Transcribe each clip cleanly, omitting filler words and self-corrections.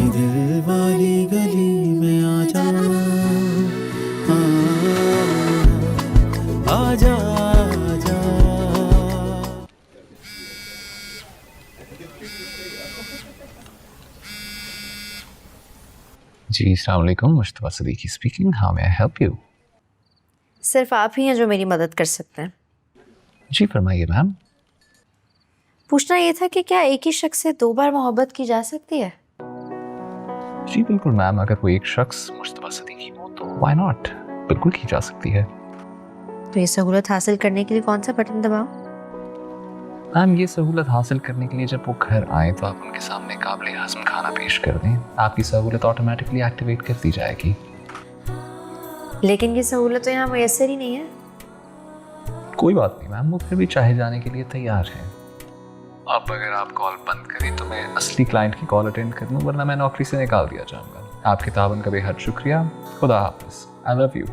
दिल वाली गली में आजा, आजा आजा। जी अस्सलाम वालेकुम, Mushtaba Siddiqui speaking. How may I help you? सिर्फ आप ही हैं जो मेरी मदद कर सकते हैं। जी फरमाइए मैम। पूछना ये था कि क्या एक ही शख्स से 2 बार मोहब्बत की जा सकती है? जी बिल्कुल मैम, अगर कोई एक शख्स मुश्तबा सदीकी हो तो व्हाई नॉट, बिल्कुल की जा सकती है। तो ये सहूलत हासिल करने के लिए कौन सा बटन दबाऊं? मैम ये सहूलत हासिल करने के लिए जब वो घर आए तो आप उनके सामने काबिल हज़म खाना पेश कर दें, आपकी सहूलत ऑटोमेटिकली एक्टिवेट कर दी जाएगी। लेकिन ये सहूलत तो यहाँ मुयस्सर ही नहीं है। कोई बात नहीं मैम, वो फिर भी चाहे जाने के लिए तैयार है। अब अगर आप कॉल बंद करें तो मैं असली क्लाइंट की कॉल अटेंड कर लूँ, वरना मैं नौकरी से निकाल दिया जाऊँगा। आपके तावन का बेहद शुक्रिया। खुदा हाफिज़। I love you.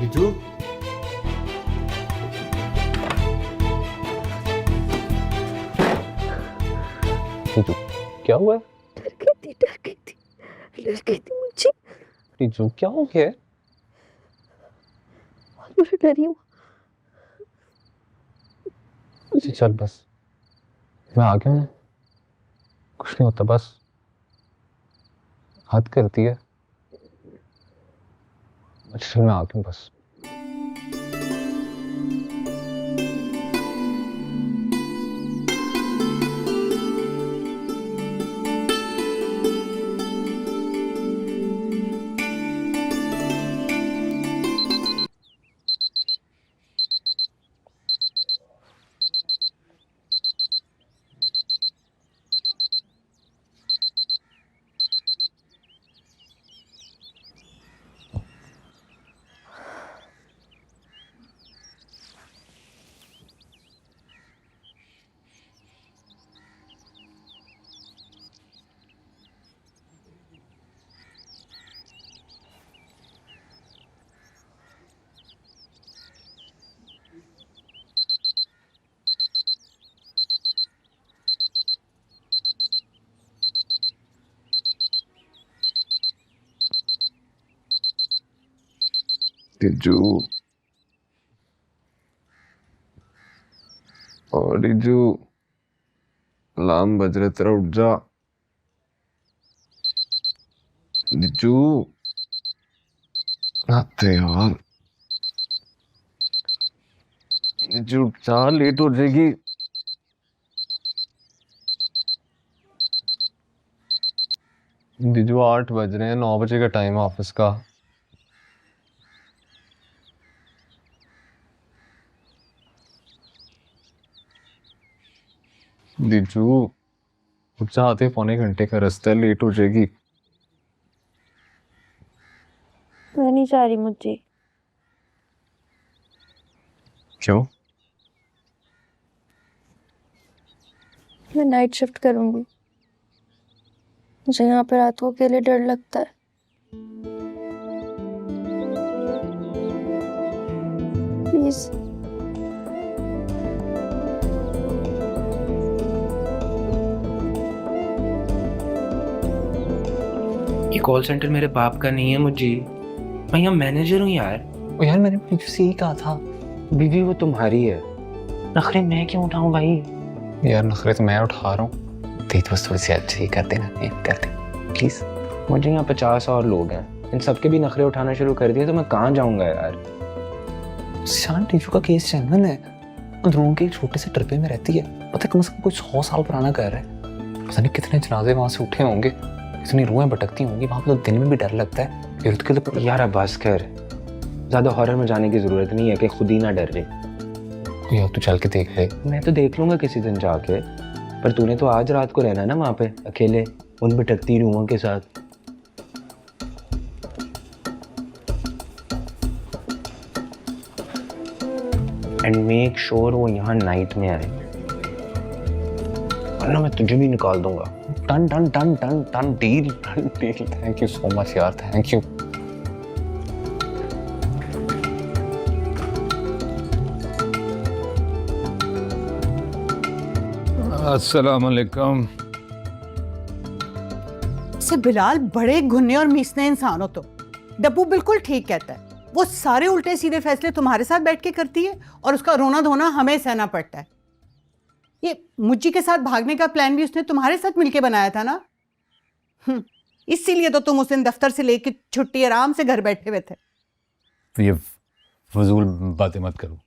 बिजू, क्या हुआ है? डर गई थी मुझे। जो क्या हो गया है? बहुत बुरा डरी हूँ। अच्छा चल बस, मैं आ गया हूँ, कुछ नहीं होता, बस हद करती है। अच्छा चल मैं आ गया हूँ बस। रिजू और रिजू, अलार्म बज रहे, तेरा उठ जा। रिजू आते यार, रिजू उठ जा, लेट हो जाएगी। रिजू 8 बज रहे हैं, 9 बजे का टाइम है ऑफिस का। रिजू उठ जा, आते पौने घंटे का रास्ता है, लेट हो जाएगी। मैं नहीं चाह रही मुझे। क्यों? मैं नाइट शिफ्ट करूंगी। मुझे यहाँ पे रात को अकेले डर लगता है। प्लीज। ये कॉल सेंटर मेरे बाप का नहीं है मुझे, मैं यहाँ मैनेजर हूँ यार। ओ यार मैंने तुझसे ही कहा था। बीवी वो तुम्हारी है, नखरे मैं क्यों उठाऊं भाई? यार नखरे तो मैं उठा रहा हूँ, तेरी तो बस थोड़ी सी अच्छी कर देना, कर दे प्लीज। मुझे यहाँ 50 और लोग हैं, इन सबके भी नखरे उठाना शुरू कर दिए तो मैं कहाँ जाऊंगा यार। शान टीचू का केस जेन्युइन है, अंदरों के एक छोटे से टर्पे में रहती है, पता है कम से कम कोई 100 साल पुराना घर है। पता नहीं कितने जनाजे वहां से उठे होंगे, इतनी रूहें भटकती होंगी वहां पे, तो दिन में भी डर लगता है। इर्द गिर्द तो यार अब्बास कर, ज़्यादा हॉरर में जाने की ज़रूरत नहीं है कि खुद ही ना डर रहे। यार तू चल के देख ले। मैं तो देख लूँगा किसी दिन जाके, पर तूने तो आज रात को रहना है ना वहाँ पे अकेले उन भटकती रूहों के साथ। एंड मेक श्योर वो यहाँ नाइट में आए, वरना मैं तुझे भी निकाल दूंगा। Done done done done done deal deal. Thank you so much यार, थैंक यू। अस्सलाम वालेकुम। से बिलाल बड़े घुन्ने और मीसने इंसान हो तो। डब्बू बिल्कुल ठीक कहता है, वो सारे उल्टे सीधे फैसले तुम्हारे साथ बैठ के करती है और उसका रोना धोना हमें सहना पड़ता है। ये मुज्जी के साथ भागने का प्लान भी उसने तुम्हारे साथ मिलके बनाया था ना। इसीलिए तो तुम उस दिन दफ्तर से लेके छुट्टी आराम से घर बैठे हुए थे। तो ये फजूल बातें मत करो।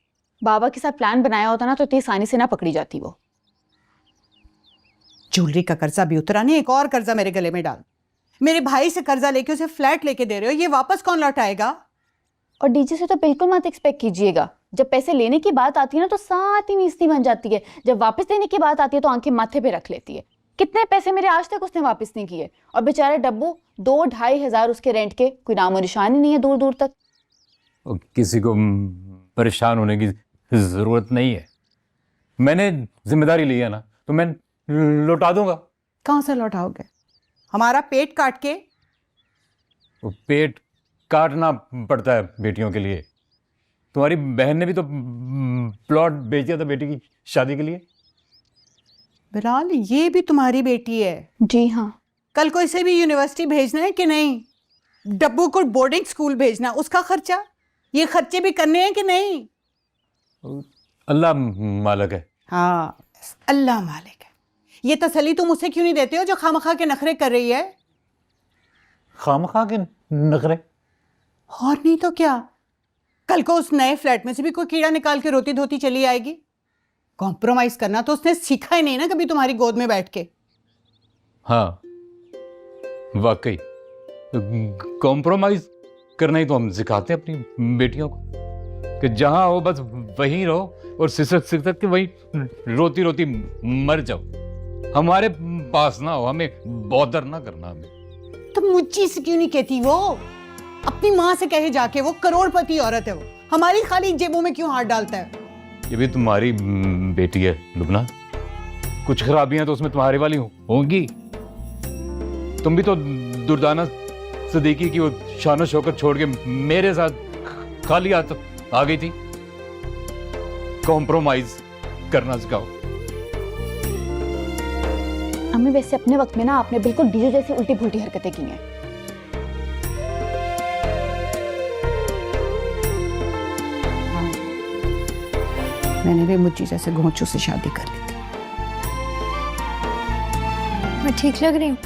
बाबा के साथ प्लान बनाया होता ना तो इतनी आसानी से ना पकड़ी जाती वो। ज्वेलरी का कर्जा भी उतरा नहीं, एक और कर्जा मेरे गले में डाल। मेरे भाई से कर्जा लेके उसे फ्लैट लेके दे रहे हो, ये वापस कौन लौटाएगा? और डीजे से तो बिल्कुल मत एक्सपेक्ट कीजिएगा। जब पैसे लेने की बात आती है ना तो साथ ही मीस्ती बन जाती है, जब वापस देने की बात आती है तो आंखें माथे पे रख लेती है। कितने पैसे मेरे आज तक उसने वापस नहीं किए, और बेचारे डब्बू 2-2.5 हज़ार उसके रेंट के, कोई नामो निशान ही नहीं है दूर दूर तक। और किसी को परेशान होने की जरूरत नहीं है। मैंने जिम्मेदारी ली है ना, तो मैं लौटा दूंगा। कहाँ से लौटाओगे? हमारा पेट काट के? वो पेट काटना पड़ता है बेटियों के लिए। तुम्हारी बहन ने भी तो प्लॉट बेच दिया था बेटी की शादी के लिए। बिलाल, ये भी तुम्हारी बेटी है? जी हाँ। कल को इसे भी यूनिवर्सिटी भेजना है कि नहीं? डब्बू को बोर्डिंग स्कूल भेजना, उसका खर्चा, ये खर्चे भी करने हैं कि नहीं? अल्लाह मालिक है। हाँ, अल्लाह मालिक है। ये तसल्ली तुम उसे क्यों नहीं देते हो जो खामखा के नखरे कर रही है? खामखा के नखरे? और नहीं तो क्या, कल को उस नए फ्लैट में से भी कोई कीड़ा निकाल के रोती धोती चली आएगी। कॉम्प्रोमाइज करना तो उसने सीखा ही नहीं ना कभी तुम्हारी गोद में बैठ के। हाँ वाकई, कॉम्प्रोमाइज करना ही तो हम सिखाते हैं अपनी बेटियों को, कि जहां हो बस वहीं रहो और सिसक सिसक के वहीं रोती रोती मर जाओ। हमारे पास ना हो, हमें बॉदर ना करना हमें। तो मुझी से क्यों नहीं कहती वो? अपनी माँ से कहे जाके, वो करोड़पति औरत है वो, हमारी खाली जेबों में क्यों हाथ डालता है? ये भी तुम्हारी बेटी है लुबना, कुछ खराबियां तो उसमें तुम्हारी वाली होंगी। तुम भी तो दुर्दाना सदीकी की वो शानो शौकत छोड़ के मेरे साथ खाली हाथ आ गई थी। कॉम्प्रोमाइज करना सिखाओ। हमें वैसे अपने वक्त में ना आपने बिल्कुल डीजे जैसी उल्टी फुल्टी हरकतें की हैं। मैंने भी मुझी जैसे घोंचू से शादी कर ली थी। मैं ठीक लग रही हूँ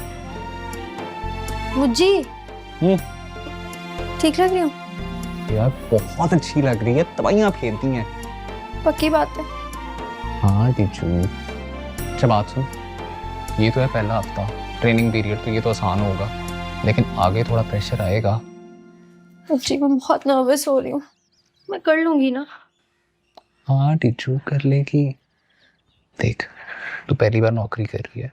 मुज्जी? ठीक लग रही हूँ यार बहुत अच्छी लग रही है, तबाइयाँ फेरती हैं। पक्की बात है? हाँ टीचू। अच्छा बात सुन, ये तो है पहला हफ्ता ट्रेनिंग पीरियड, तो ये तो आसान होगा, लेकिन आगे थोड़ा प्रेशर आएगा। मुज्जी मैं बहुत नर्वस हो रही हूँ, मैं कर लूंगी ना? हाँ टीचू कर लेगी। देख तू पहली बार नौकरी कर रही है,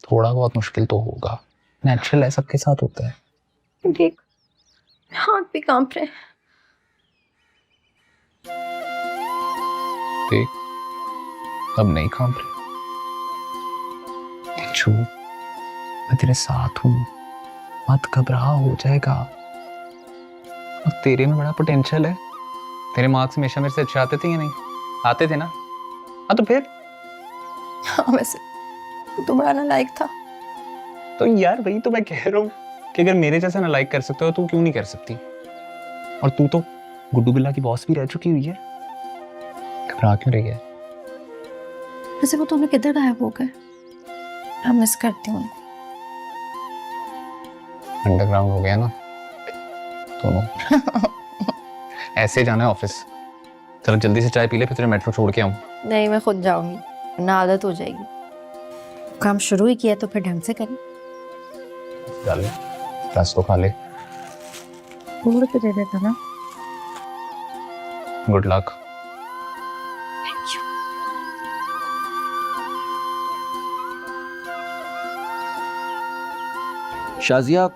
थोड़ा बहुत मुश्किल तो होगा, नेचुरल है, सबके साथ होता है। देख हाथ भी कांप रहे हैं। देख अब नहीं कांप रहे। टीचू मैं तेरे साथ हूँ, मत घबरा, हो जाएगा। अब तेरे में बड़ा पोटेंशियल है, तेरे मार्क्स हमेशा मेरे से अच्छे आते थे या नहीं आते थे ना? हाँ तो फिर? हाँ वैसे तो बड़ा नालायक था। तो यार वही तो मैं कह रहा हूँ कि अगर मेरे जैसा नालायक कर सकते हो तो क्यों नहीं कर सकती? और तू तो गुड्डू बिल्ला की बॉस भी रह चुकी हुई है, घबरा क्यों रही है? वैसे वो तुम्हें किधर गायब हो गए? मैं मिस करती हूँ। अंडरग्राउंड हो गया ना दोनों। ऐसे जाना है ऑफिस। चलो जल्दी से चाय पी ले, फिर तेरे मेट्रो छोड़ के आऊँ। नहीं मैं खुद जाऊंगी, ना आदत हो जाएगी। काम शुरू ही किया तो फिर ढंग से करें। चल रस तो खा ले। तोड़ के दे देता ना। Good luck. शाजिया,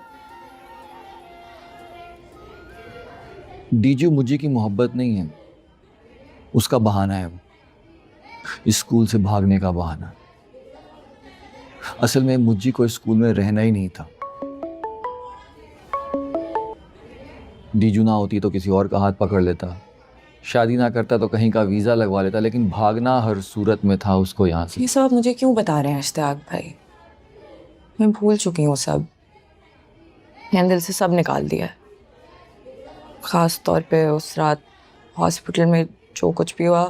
डीजू मुझे की मोहब्बत नहीं है, उसका बहाना है वो, इस स्कूल से भागने का बहाना। असल में मुझी को इस स्कूल में रहना ही नहीं था। डीजू ना होती तो किसी और का हाथ पकड़ लेता, शादी ना करता तो कहीं का वीज़ा लगवा लेता, लेकिन भागना हर सूरत में था उसको यहाँ से। ये सब आप मुझे क्यों बता रहे हैं इश्तियाक भाई? मैं भूल चुकी हूँ सब। मैंने दिल से सब निकाल दिया है। ख़ास तौर पे उस रात हॉस्पिटल में जो कुछ भी हुआ,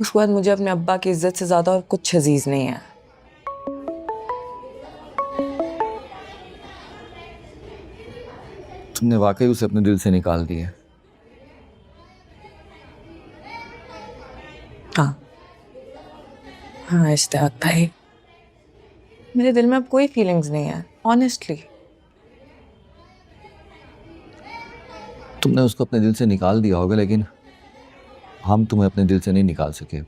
उसके बाद मुझे अपने अब्बा की इज्जत से ज़्यादा और कुछ अजीज़ नहीं है। तुमने वाकई उसे अपने दिल से निकाल दिया। हाँ इश्तियाक भाई, मेरे दिल में अब कोई फीलिंग्स नहीं है, ऑनेस्टली। तुमने उसको अपने दिल से निकाल दिया होगा, लेकिन हम तुम्हें अपने दिल से नहीं निकाल सके।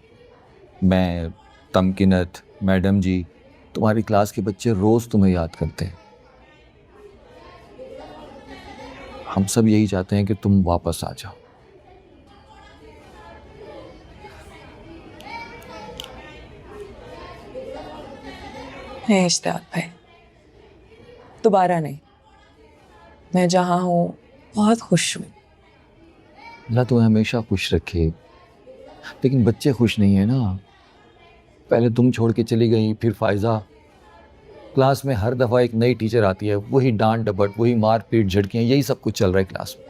मैं, तमकिनत, मैडम जी, तुम्हारी क्लास के बच्चे रोज़ तुम्हें याद करते हैं। हम सब यही चाहते हैं कि तुम वापस आ जाओ। नहीं इश्तियाक भाई, दोबारा नहीं। मैं जहाँ हूँ बहुत खुश हूँ। अल्लाह तुम्हें हमेशा खुश रखे, लेकिन बच्चे खुश नहीं है ना। पहले तुम छोड़ के चली गई, फिर फायजा। क्लास में हर दफ़ा एक नई टीचर आती है, वही डांट डपट, वही मार पीट, झटकियाँ, यही सब कुछ चल रहा है क्लास में।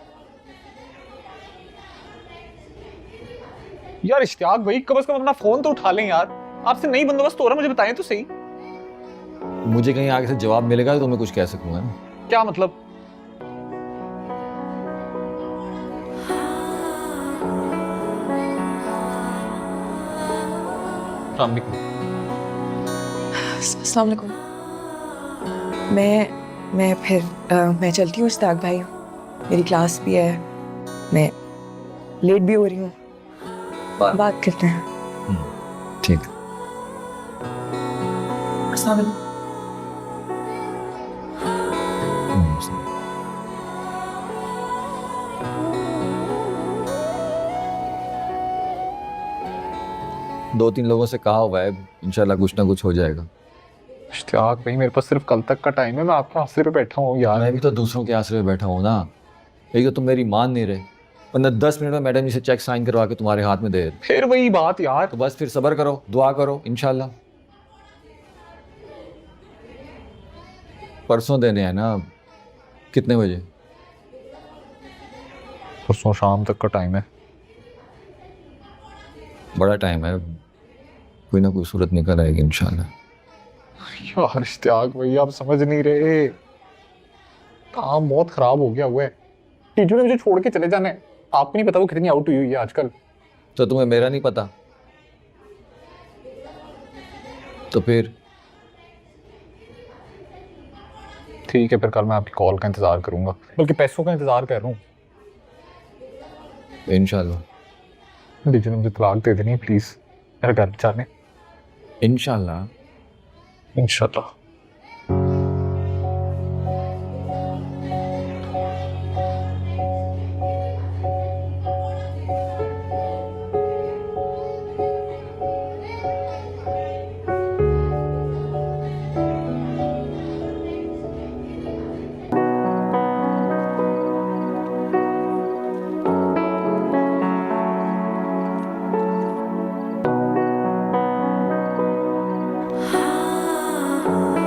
यार इश्तियाक भाई, कम से कम अपना फोन तो उठा लें यार। आपसे नई बंदोबस्त हो रहा, मुझे बताएं तो सही। मुझे कहीं आगे से जवाब मिलेगा तो मैं कुछ कह सकूंगा ना। क्या मतलब? अस्सलाम वालेकुम। मैं चलती हूँ इश्तियाक भाई, मेरी क्लास भी है, मैं लेट भी हो रही हूँ। बात करते हैं। ठीक है। अस्सलाम वालेकुम। दो तीन लोगों से कहा हुआ है, इंशाल्लाह कुछ ना कुछ हो जाएगा। इश्तियाक भाई, मेरे पास सिर्फ कल तक का टाइम है, मैं आपके आसरे पे बैठा हूँ यार। मैं भी तो दूसरों के आसरे पे बैठा हूँ ना। एक तो तुम मेरी मान नहीं रहे, वरना 10 मिनट में मैडम जी से चेक साइन करवा के तुम्हारे हाथ में दे देते। फिर वही बात यार। तो बस फिर सब्र करो, दुआ करो, इंशाल्लाह। परसों देने हैं ना? कितने बजे? परसों शाम तक का टाइम है। बड़ा टाइम है, कोई ना कोई सूरत निकल आएगी इंशाल्लाह। यार इश्तियाक भाई, आप समझ नहीं रहे, काम बहुत खराब हो गया हुआ है। टीचर ने मुझे छोड़ के चले जाना है। आपको नहीं पता वो कितनी आउट हुई है आजकल। तो तुम्हें मेरा नहीं पता? तो फिर ठीक है, फिर कल मैं आपकी कॉल का इंतजार करूंगा, बल्कि पैसों का इंतजार कर रहा हूँ। इंशाल्लाह। टीचर ने मुझे तलाक दे देनी है, प्लीज मेरा घर जाने। इंशाल्लाह। इंशाल्लाह। हाँ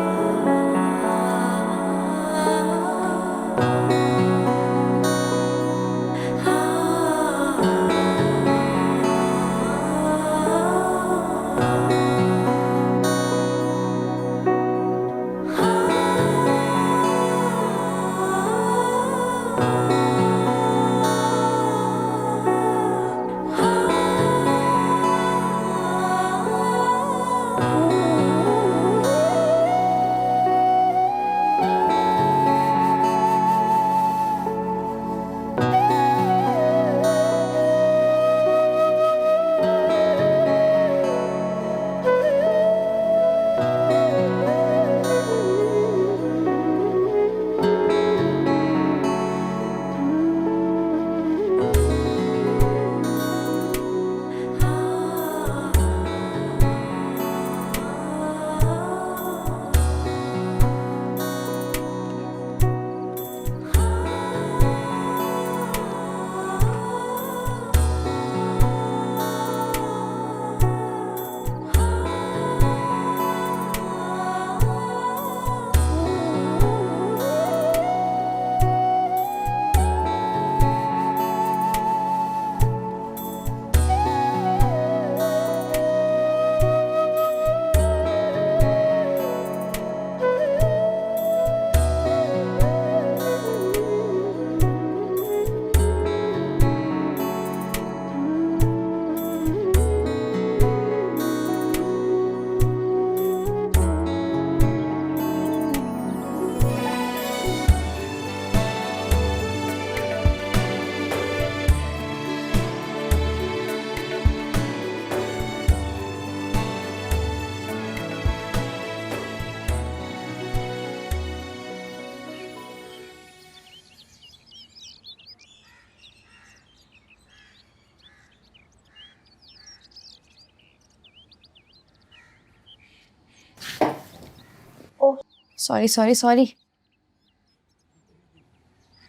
सॉरी सॉरी सॉरी।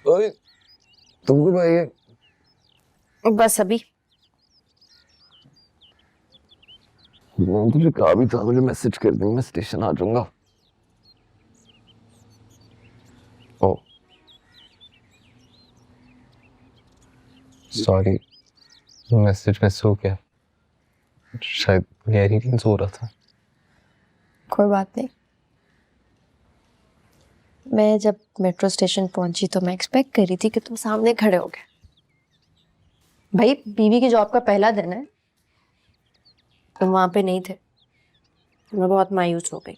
ओए तुमको भाई ये बस अभी मैंने तुझे कहा भी था, मुझे मैसेज कर दी, मैं स्टेशन आ जाऊंगा। ओ सॉरी, मैसेज मिस हो गया, शायद गहरी नींद सो रहा था। कोई बात नहीं। मैं जब मेट्रो स्टेशन पहुंची तो मैं एक्सपेक्ट कर रही थी कि तुम सामने खड़े हो गए। भाई बीवी की जॉब का पहला दिन है, तुम वहां पे नहीं थे। मैं बहुत मायूस हो गई।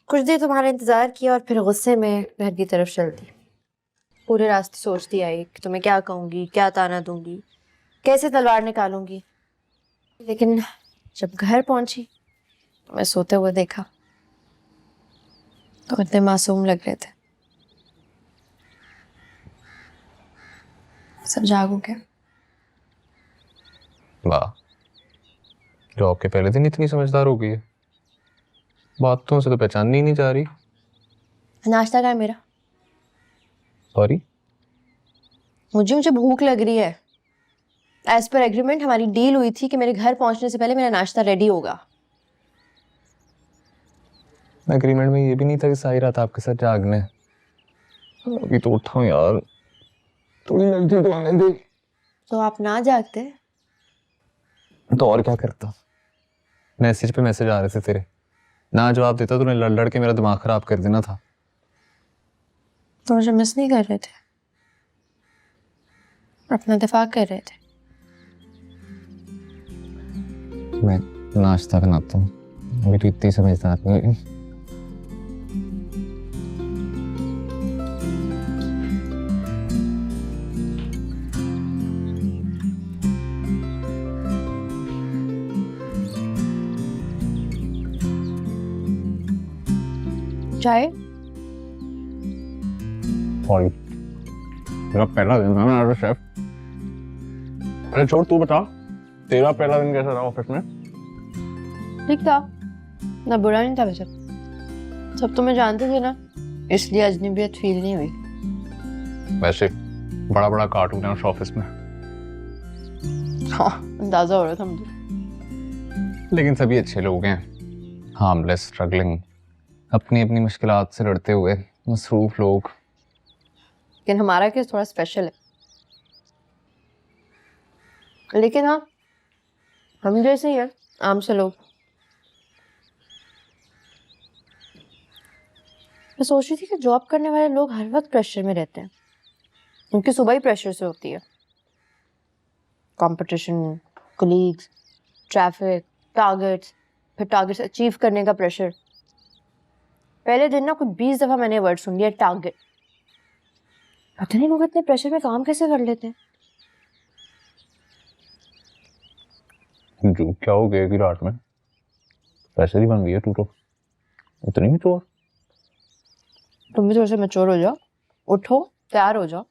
कुछ देर तुम्हारा इंतजार किया और फिर गुस्से में घर की तरफ चल दी। पूरे रास्ते सोचती आई कि तुम्हें क्या कहूंगी, क्या ताना दूंगी, कैसे तलवार निकालूंगी। लेकिन जब घर पहुंची तो मैं सोते हुए देखा तो इतने मासूम लग रहे थे। सब जागो क्या? वाह, जॉब के पहले दिन इतनी समझदार हो गई है। बातों से तो पहचाननी ही नहीं जा रही। नाश्ता का है मेरा। सॉरी, मुझे भूख लग रही है। एज पर एग्रीमेंट हमारी डील हुई थी कि मेरे घर पहुंचने से पहले मेरा नाश्ता रेडी होगा। एग्रीमेंट में ये भी नहीं था कि सारी रात आपके साथ जागना है। अभी तो उठा हूँ यार, थोड़ी जल्दी तो आने दे। तो आप ना जागते तो और क्या करता? मैसेज पे मैसेज आ रहे थे तेरे, ना जवाब देता तूने लड़ लड़ के मेरा दिमाग खराब कर देना था। तो मुझे मिस नहीं कर रहे थे, अपना दिफा कर रहे थे। मैं नाश्ता बनाता हूँ, अभी तो इतनी समझदार नहीं। चाय? सॉरी, मेरा पहला दिन है ना शेफ। अरे छोड़, तू बता, तेरा पहला दिन कैसा रहा ऑफिस में? ठीक था, ना बुरा नहीं था वैसे। सब तुम्हें जानते थे ना, इसलिए अजनबियत फील नहीं हुई। वैसे बड़ा बड़ा कार्टून है उस ऑफिस में। हाँ, अंदाजा हो रहा था मुझे। लेकिन सभी अच्छे लोग हैं, हार्मलेस, स्ट्रगलिंग, अपनी अपनी मुश्किलात से लड़ते हुए मसरूफ लोग। लेकिन हमारा केस थोड़ा स्पेशल है। लेकिन हाँ, हम जैसे ही हैं, आम से लोग। मैं सोच रही थी कि जॉब करने वाले लोग हर वक्त प्रेशर में रहते हैं। उनकी सुबह ही प्रेशर से होती है। कंपटीशन, कोलीग्स, ट्रैफिक, टारगेट्स, फिर टारगेट्स अचीव करने का प्रेशर। पहले दिन ना कोई 20 दफा मैंने वर्ड सुन लिया, टारगेट। पता नहीं लोग इतने प्रेशर में काम कैसे कर लेते हैं। जो क्या हो गया कि रात में पैसे ही बन गई है तू तो, इतनी भी चोर। तुम भी थोड़ा सा मैच्योर हो जाओ, उठो, तैयार हो जाओ।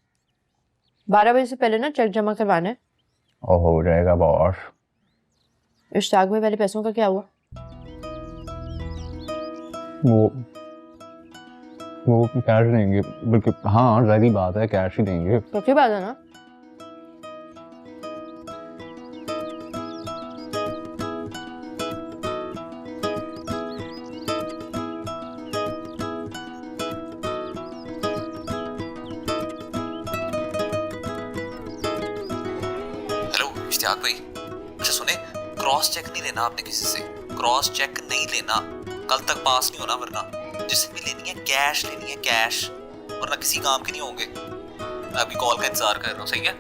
12 बजे से पहले ना चेक जमा करवाना है। और हो जाएगा बॉस। इश्ताक में पहले पैसों का क्या हुआ? वो कैश देंगे, बल्कि हाँ जाहिर बात है कैश ही देंगे। सच्ची बात है ना? हेलो इश्तियाक भाई, अच्छा सुने, क्रॉस चेक नहीं लेना आपने किसी से, क्रॉस चेक नहीं लेना, कल तक पास नहीं होना, वरना जिससे भी लेनी है कैश लेनी है, कैश, वरना किसी काम के नहीं होंगे। मैं अभी कॉल का इंतजार कर रहा हूँ, सही है?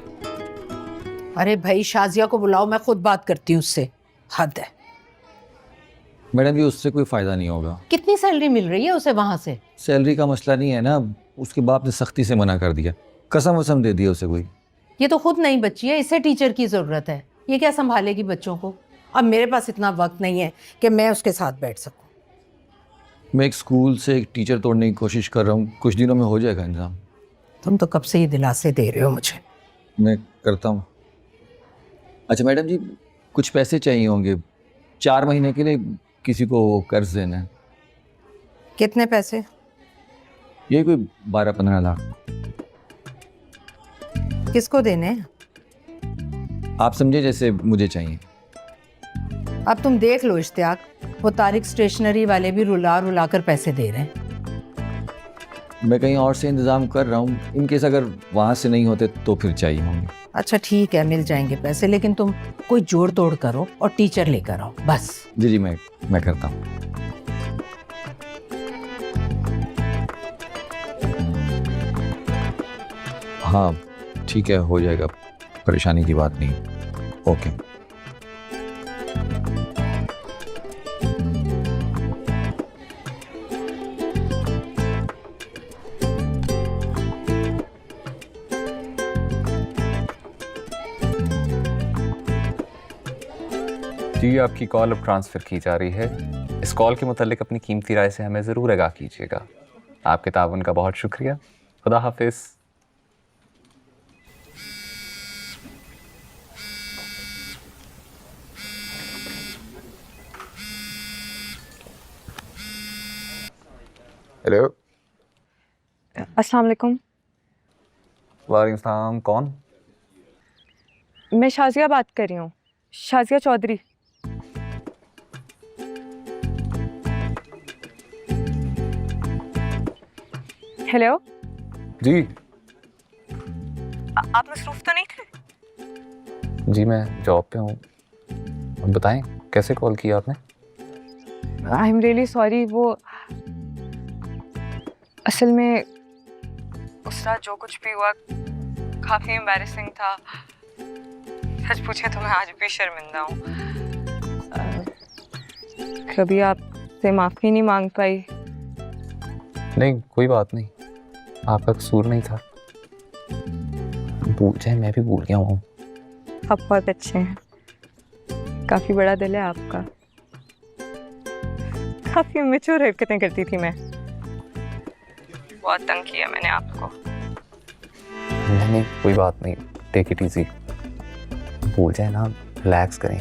अरे भाई शाजिया को बुलाओ, मैं खुद बात करती हूँ उससे। हद है। मैडम जी, उससे कोई फ़ायदा नहीं होगा। कितनी सैलरी मिल रही है उसे वहां से? सैलरी का मसला नहीं है ना, उसके बाप ने सख्ती से मना कर दिया, कसम वसम दे दिया उसे कोई। ये तो खुद नहीं बच्ची है, इसे टीचर की ज़रूरत है। ये क्या संभालेगी बच्चों को? अब मेरे पास इतना वक्त नहीं है कि मैं उसके साथ बैठ सकूं। मैं एक स्कूल से एक टीचर तोड़ने की कोशिश कर रहा हूँ, कुछ दिनों में हो जाएगा इंतजाम। तुम तो कब से ये दिलासे दे रहे हो मुझे। मैं करता हूँ। अच्छा मैडम जी, कुछ पैसे चाहिए होंगे, 4 महीने के लिए किसी को कर्ज देना है। कितने पैसे? ये कोई 12-15 लाख। किसको देने हैं? आप समझे जैसे मुझे चाहिए। अब तुम देख लो इश्तियाक, वो तारिक स्टेशनरी वाले भी रुला रुला कर पैसे दे रहे हैं। मैं कहीं और से इंतज़ाम कर रहा हूँ, इनकेस अगर वहाँ से नहीं होते तो फिर चाहिए होंगे। अच्छा ठीक है, मिल जाएंगे पैसे, लेकिन तुम कोई जोड़ तोड़ करो और टीचर लेकर आओ बस। जी जी, मैं करता हूँ। हाँ ठीक है, हो जाएगा, परेशानी की बात नहीं। ओके। जी, आपकी कॉल अब ट्रांसफ़र की जा रही है। इस कॉल के मुतालिक अपनी कीमती राय से हमें ज़रूर आगाह कीजिएगा। आपके ताउन का बहुत शुक्रिया। खुदा हाफिज़। हेलो। अस्सलाम वालेकुम। वालेकुम सलाम। कौन? मैं शाजिया बात कर रही हूँ, शाजिया चौधरी। हेलो जी। आप मसरूफ तो नहीं थे? जी मैं जॉब पे हूँ। अब बताएं कैसे कॉल किया आपने? आई एम रियली सॉरी, वो असल में उस रात जो कुछ भी हुआ काफ़ी एम्बैरेसिंग था। सच पूछे तो मैं आज भी शर्मिंदा हूँ। कभी आपसे माफ़ी नहीं मांग पाई। नहीं, कोई बात नहीं, आपका कसूर नहीं था। भूल जाए, मैं भी भूल गया हूँ। आप बहुत अच्छे हैं, काफ़ी बड़ा दिल है आपका। काफ़ी मैच्योर हरकतें करती थी मैं, बहुत तंग किया मैंने आपको। नहीं, कोई बात नहीं, टेक इट इजी। भूल जाए ना, रिलैक्स करें।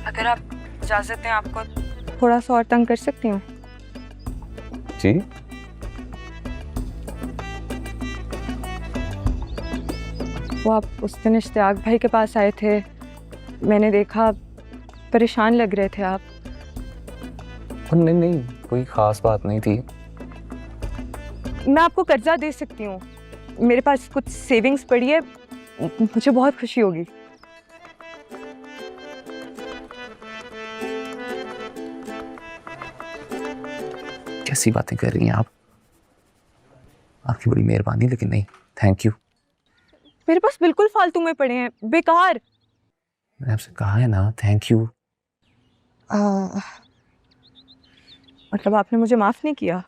अगर आप इजाज़त दें, आपको थोड़ा सा और तंग कर सकती हूँ? जी। वो आप उस दिन इश्तियाक भाई के पास आए थे, मैंने देखा परेशान लग रहे थे आप। नहीं, कोई ख़ास बात नहीं थी। मैं आपको कर्जा दे सकती हूँ, मेरे पास कुछ सेविंग्स पड़ी है, मुझे बहुत खुशी होगी। कैसी बातें कर रही हैं आप? आपकी बड़ी मेहरबानी, लेकिन नहीं, थैंक यू। मेरे पास बिल्कुल फालतू में पड़े हैं, बेकार। मैंने आपसे कहा है ना, थैंक यू। मतलब आपने मुझे माफ़ नहीं किया?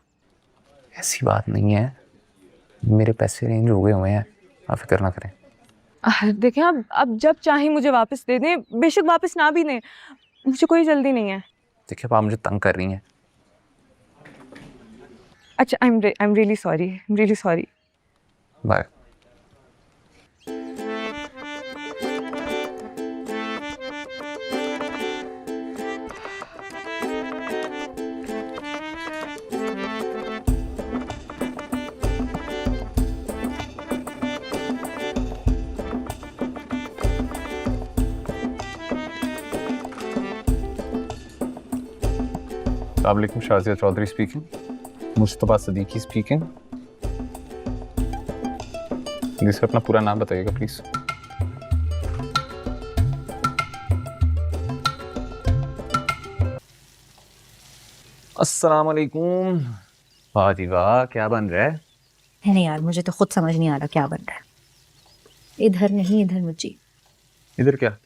ऐसी बात नहीं है, मेरे पैसे रेंज हो गए हुए हैं, आप फिक्र ना करें। देखें, अब जब चाहें मुझे वापस दे दें, बेशक वापस ना भी दें, मुझे कोई जल्दी नहीं है। देखिए, आप मुझे तंग कर रही हैं। अच्छा, I am really sorry. Bye. अस्सलाम वालेकुम, शाजिया चौधरी स्पीकिंग। मुस्तफ़ा सदीकी स्पीकिंग। जी सर, अपना पूरा नाम बताइएगा प्लीज़। अस्सलाम वालेकुम। वाह जी वाह, क्या बन रहा है? नहीं यार, मुझे तो खुद समझ नहीं आ रहा क्या बन रहा है। इधर नहीं, इधर मुझे। इधर क्या?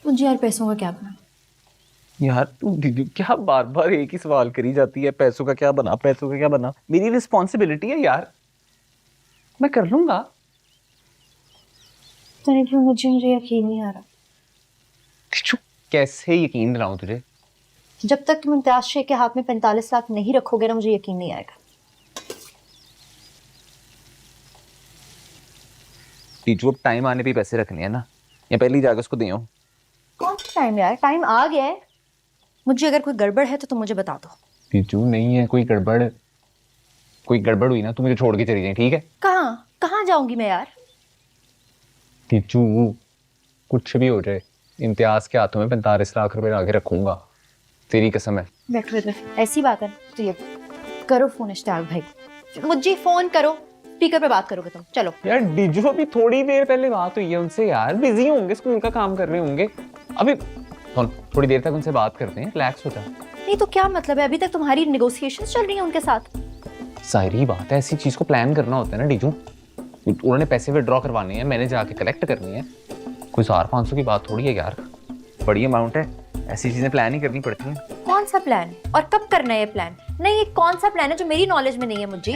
मुझे यार पैसों का क्या बना? यार तू क्या बार बार एक ही सवाल करी जाती है, पैसों का क्या बना, पैसों का क्या बना? मेरी रिस्पॉन्सिबिलिटी है यार, मैं कर लूंगा। मुझे यकीन नहीं आ रहा। कैसे यकीन दिलाऊं तुझे? जब तक तुम इम्तियाज शेख के हाथ में 45 लाख नहीं रखोगे ना, मुझे यकीन नहीं आएगा। टीचू, अब टाइम आने पे पैसे रखने हैं ना, या पहले ही जाकर उसको दे। कौन सा टाइम यार? टाइम आ गया है। मुझे अगर कोई गड़बड़ है तो तुम मुझे बता दो। टीचू नहीं है, कोई गड़बड़ हुई ना तो मुझे छोड़ के चली जाए, ठीक है? कहाँ जाऊंगी मैं यार? टीचू कुछ भी हो जाए, इम्तियाज के हाथों में 45 लाख रुपए आगे रखूंगा, तेरी कसम है। बैठो इधर, ऐसी बात है तो ये करो फोन इश्तियाक भाई, मुझे फोन करो, स्पीकर पे बात करोगे तुम। चलो यार डिजू, अभी थोड़ी देर पहले बात हुई है उनसे यार, बिजी होंगे, स्कूल का काम कर रहे होंगे। अभी थोड़ी देर तक उनसे बात करते हैं, रिलैक्स हो जा। नहीं तो क्या मतलब है, अभी तक तुम्हारी नेगोशिएशंस चल रही हैं उनके साथ? सारी बात है, ऐसी चीज को प्लान करना होता है ना डिजू। उन्होंने पैसे विड्रॉ करवाने हैं, मैंने जाके कलेक्ट करनी है, कोई 400-500 की बात थोड़ी है यार, बड़ी अमाउंट है, ऐसी चीजें प्लान ही करनी पड़ती हैं। कौन सा प्लान और कब करना है ये प्लान? नहीं, ये कौन सा प्लान है जो मेरी नॉलेज में नहीं है मुझे?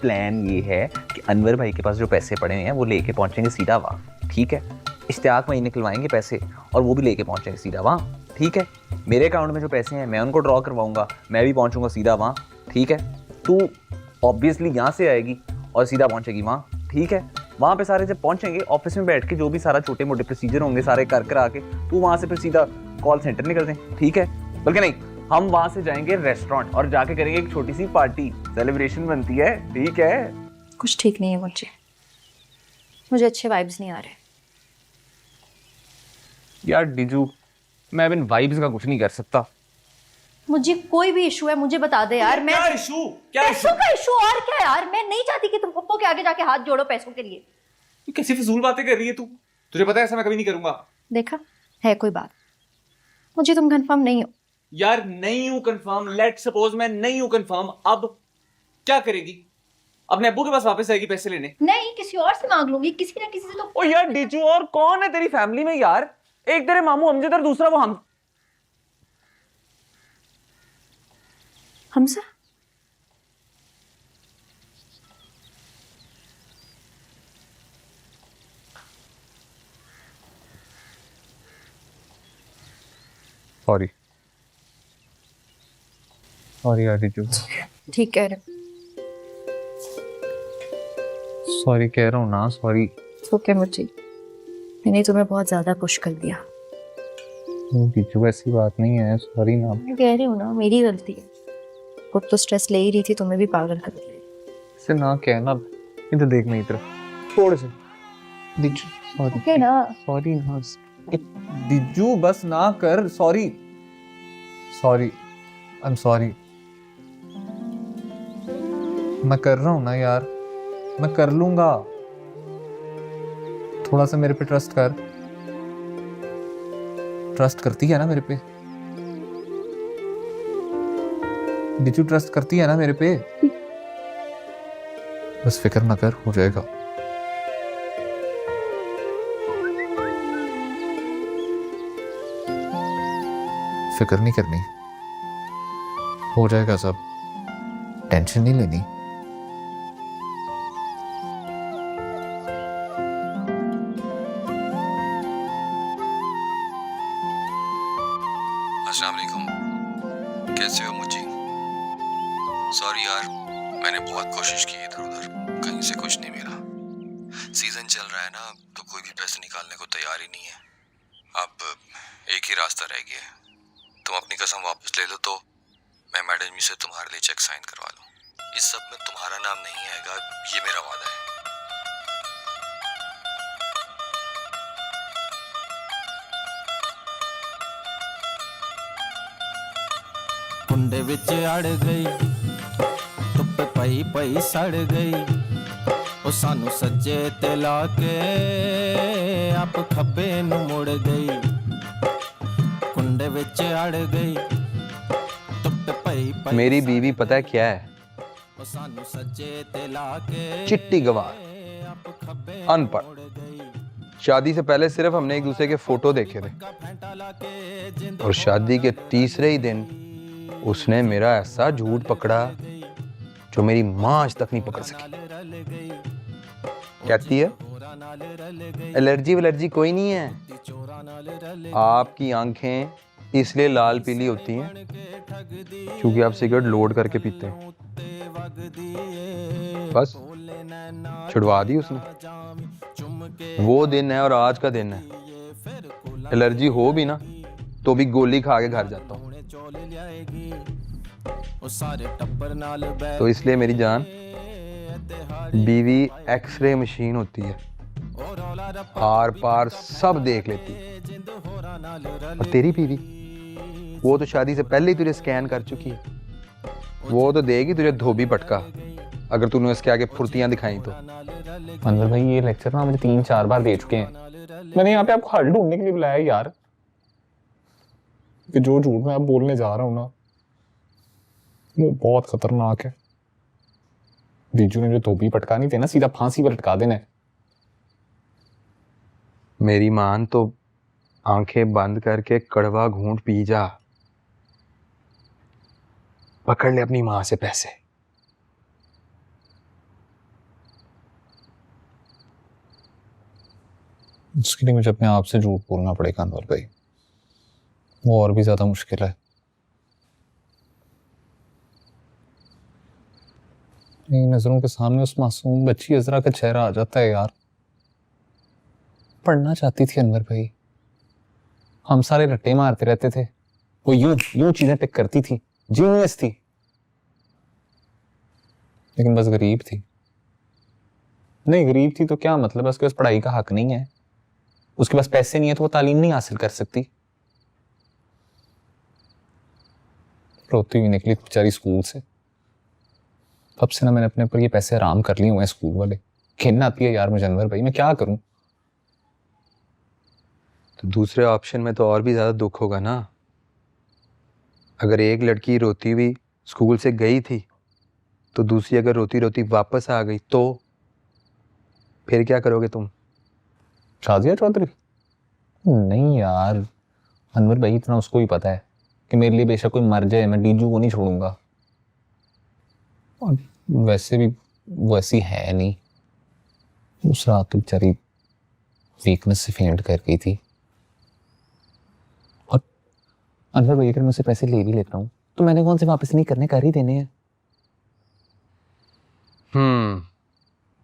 प्लान ये है कि अनवर भाई के पास जो पैसे पड़े हैं वो लेके पहुंचेंगे सीधा वहाँ, ठीक है? इश्तियाक भाई निकलवाएंगे पैसे और वो भी लेके पहुंचेंगे सीधा वहाँ, ठीक है? मेरे अकाउंट में जो पैसे हैं मैं उनको ड्रॉ करवाऊंगा, मैं भी पहुंचूंगा सीधा वहाँ, ठीक है? तू ऑब्वियसली यहाँ से आएगी और सीधा पहुंचेगी वहाँ, ठीक है? वहाँ पे सारे जब पहुंचेंगे ऑफिस में बैठ के जो भी सारा छोटे मोटे प्रोसीजर होंगे सारे कर आके तू वहाँ से फिर सीधा कॉल सेंटर निकल जाए, ठीक है? बल्कि नहीं, हम वहाँ से जाएंगे रेस्टोरेंट और जाके करेंगे एक छोटी सी पार्टी, सेलिब्रेशन बनती है, ठीक है? कुछ ठीक नहीं है मुझे अच्छे वाइब्स नहीं आ रहे। यार डिजू, मैं अब इन वाइब्स का कुछ नहीं कर सकता। मुझे कोई भी इशू है मुझे बता दे यार। मैं क्या इशू का इशू और क्या यार? मैं नहीं चाहती कि तुम पप्पो के आगे जाके हाथ जोड़ो पैसों के लिए। कैसी फजूल बातें कर रही है तू? तुझे पता है ऐसा मैं कभी नहीं करूंगा। देखा है कोई बात, मुझे तुम कंफर्म नहीं हो। यार नहीं हूं कंफर्म, लेट सपोज मैं नहीं हूं कंफर्म, अब क्या करेगी? अपने अब्बू के पास वापस आएगी पैसे लेने? नहीं, किसी और से मांग लूंगी, किसी ना किसी से तो। ओ यार डिजू, और कौन है तेरी फैमिली में यार? एक तेरे मामू अमजद और दूसरा वो हमसे। सॉरी यार डिजू, ठीक कह रहे, सॉरी कह रहा हूँ ना, सॉरी। ओके मुझे मैंने तुम्हें बहुत ज्यादा पुश कर दिया। डिजू ऐसी बात नहीं है, सॉरी ना। मैं कह रही हूँ ना, मेरी गलती है, खुद तो स्ट्रेस ले ही रही थी, तुम्हें भी पागल कर दिया। इसे ना कहना, इधर देख मेरी तरफ थोड़े से। डिजू सॉरी। ओके ना, सॉरी ना डिजू, बस ना कर, सॉरी आई एम सॉरी। मैं कर रहा हूं ना यार, मैं कर लूंगा, थोड़ा सा मेरे पे ट्रस्ट कर। ट्रस्ट करती है ना मेरे पे डिजू? ट्रस्ट करती है ना मेरे पे? बस फिक्र ना कर, हो जाएगा। फिक्र नहीं करनी, हो जाएगा सब, टेंशन नहीं लेनी। अस्सलाम वालेकुम, कैसे हो मुझे? सॉरी यार, मैंने बहुत कोशिश की इधर उधर, कहीं से कुछ नहीं मिला। सीजन चल रहा है ना, तो कोई भी पैसे निकालने को तैयार ही नहीं है। अब एक ही रास्ता रह गया है, तुम अपनी कसम वापस ले लो तो मैं मैडम जी से तुम्हारे लिए चेक साइन करवा लूँ। इस सब में तुम्हारा नाम नहीं आएगा, ये मेरा वादा है। कुंडे विच अड़ गई, धुप्प पई पई सड़ गई, ओ सानू सज्जे ते ला के आप खब्बे नू मुड़ गई। कुंडे विच अड़ गई, धुप्प पई पई। मेरी बीवी पता है क्या है? ओ सानू सज्जे ते ला के चिट्टी गवार, अनपढ़। शादी से पहले सिर्फ हमने एक दूसरे के फोटो देखे थे और शादी के तीसरे ही दिन उसने मेरा ऐसा झूठ पकड़ा जो मेरी माँ आज तक नहीं पकड़ सकी। कहती है एलर्जी कोई नहीं है, आपकी आंखें इसलिए लाल पीली होती हैं क्योंकि आप सिगरेट लोड करके पीते हैं। बस छुड़वा दी उसने। वो दिन है और आज का दिन है। एलर्जी हो भी ना तो भी गोली खा के घर जाता हूँ। तो इसलिए मेरी जान, बीवी एक्सरे मशीन होती है, आर पार सब देख लेती है। और तेरी बीवी, वो तो शादी से पहले ही तुझे स्कैन कर चुकी है। वो तो देगी तुझे धोबी पटका अगर तूने उसके आगे फुर्तियां दिखाई तो। अनवर भाई ये लेक्चर ना मुझे 3-4 बार दे चुके हैं। मैंने यहाँ पे आपको हल ढूंढने के लिए बुलाया यार, कि जो झूठ मैं अब बोलने जा रहा हूँ ना वो बहुत खतरनाक है। बीजू ने जो धोबी पटका नहीं देना, सीधा फांसी पर लटका देना है। मेरी मान तो आंखें बंद करके कड़वा घूंट पी जा, पकड़ ले अपनी मां से पैसे। उसके लिए मुझे अपने आप से झूठ बोलना पड़ेगा अनवर भाई, वो और भी ज्यादा मुश्किल है। मेरी नजरों के सामने उस मासूम बच्ची अजरा का चेहरा आ जाता है यार। पढ़ना चाहती थी अनवर भाई, हम सारे रट्टे मारते रहते थे, वो यूं यूं चीजें टिक करती थी, जीनियस थी, लेकिन बस गरीब थी। नहीं गरीब थी तो क्या मतलब है, उसके पास पढ़ाई का हक नहीं है, उसके पास पैसे नहीं है तो वो तालीम नहीं हासिल कर सकती। रोती हुई निकली बेचारी स्कूल से। तब से ना मैंने अपने ऊपर ये पैसे आराम कर लिए हुए हैं स्कूल वाले। खेलना आती है यार मुझे अनवर भाई, मैं क्या करूं। तो दूसरे ऑप्शन में तो और भी ज्यादा दुख होगा ना। अगर एक लड़की रोती हुई स्कूल से गई थी तो दूसरी अगर रोती रोती वापस आ गई तो फिर क्या करोगे तुम? शाजिया चौधरी? नहीं यार अनवर भाई, इतना उसको ही पता है कि मेरे लिए बेशक कोई मर जाए मैं डीजू को नहीं छोड़ूंगा। और वैसे भी वो ऐसी है नहीं। उस रात तो बेचारी वीकनेस से फेंट कर गई थी। और अनवर भाई अगर मैं उसे पैसे ले भी लेता हूँ तो मैंने कौन से वापस नहीं करने, कर ही देने हैं।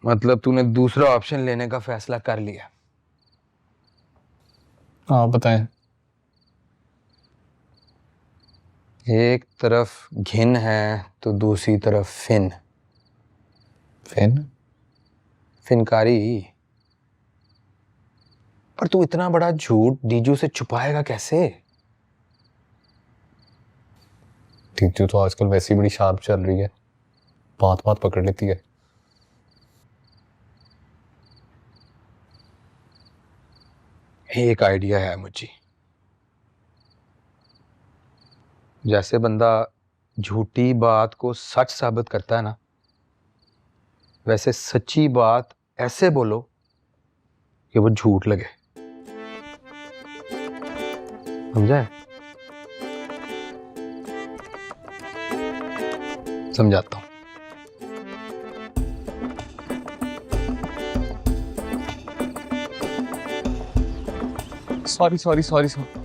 मतलब तूने दूसरा ऑप्शन लेने का फैसला कर लिया? हाँ बताएं। एक तरफ घिन है तो दूसरी तरफ फिन। फिन? फिनकारी। पर तू इतना बड़ा झूठ डीजू से छुपाएगा कैसे? डीजू तो आजकल वैसे ही बड़ी शार्प चल रही है, बात बात पकड़ लेती है। एक आइडिया है मुझे। जैसे बंदा झूठी बात को सच साबित करता है ना, वैसे सच्ची बात ऐसे बोलो कि वो झूठ लगे। समझा? समझाता हूं। Sorry sorry sorry sorry